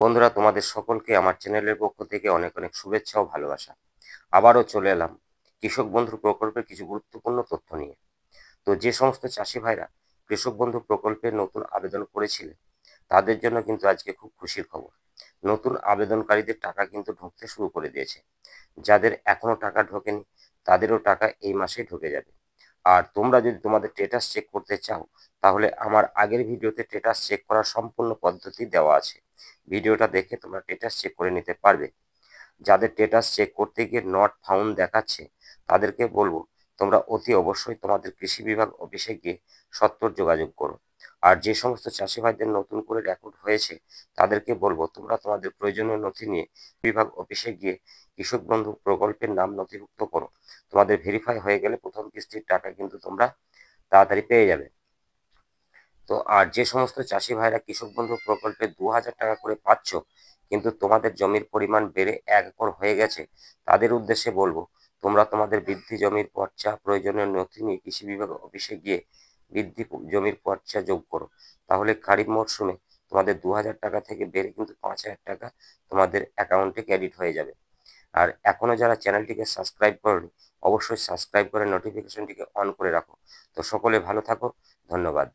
বন্ধুরা, তোমাদের সকলকে আমার চ্যানেলের পক্ষ থেকে অনেক অনেক শুভেচ্ছা ও ভালোবাসা। আবারও চলে এলাম কৃষক বন্ধু প্রকল্পের কিছু গুরুত্বপূর্ণ তথ্য নিয়ে। তো যে সমস্ত চাষি ভাইরা কৃষক বন্ধু প্রকল্পে নতুন আবেদন করেছিলেন, তাদের জন্য কিন্তু আজকে খুব খুশির খবর। নতুন আবেদনকারীদের টাকা কিন্তু ঢুকতে শুরু করে দিয়েছে। যাদের এখনো টাকা ঢোকেনি, তাদেরও টাকা এই মাসেই ঢুকে যাবে। আর তোমরা যদি তোমাদের স্ট্যাটাস চেক করতে চাও, তাহলে আমার আগের ভিডিওতে স্ট্যাটাস চেক করার সম্পূর্ণ পদ্ধতি দেওয়া আছে। ভিডিওটা দেখে তোমরা স্ট্যাটাস চেক করে নিতে পারবে। যাদের স্ট্যাটাস চেক করতে গিয়ে নট ফাউন্ড দেখাচ্ছে, তাদেরকে বলবো তোমরা অতি অবশ্যই তোমাদের কৃষি বিভাগ অফিসে গিয়ে সত্বর যোগাযোগ করো। আর যে সমস্ত চাষি ভাইদের নতুন করে রেকর্ড হয়েছে, তাদেরকে বলবো তোমরা তোমাদের প্রয়োজনীয় নথি নিয়ে বিভাগ অফিসে গিয়ে কৃষক বন্ধু প্রকল্পের নাম নথিভুক্ত করো। তোমাদের ভেরিফাই হয়ে গেলে প্রথম কিস্তির টাকা কিন্তু তোমরা তাড়াতাড়ি পেয়ে যাবে। তো আর যে সমস্ত চাষি ভাইরা কৃষক বন্ধু প্রকল্পে 2000 টাকা করে পাচ্ছ, কিন্তু তোমাদের জমির পরিমাণ বেড়ে 1 একর হয়ে গেছে, তাদের উদ্দেশ্যে বলবো তোমরা তোমাদের বৃদ্ধি জমির পর্চা প্রয়োজনীয় নথি নিয়ে কৃষি বিভাগ অফিসে গিয়ে বৃদ্ধি জমির পর্চা যোগ করো। তাহলে খারিফ মরশুমে তোমাদের 2000 টাকা থেকে বেড়ে কিন্তু 5000 টাকা তোমাদের অ্যাকাউন্টে ক্রেডিট হয়ে যাবে। আর এখনো যারা চ্যানেলটিকে সাবস্ক্রাইব করনি, অবশ্যই সাবস্ক্রাইব করে নোটিফিকেশনটিকে অন করে রাখো। তো সকলে ভালো থাকো। ধন্যবাদ।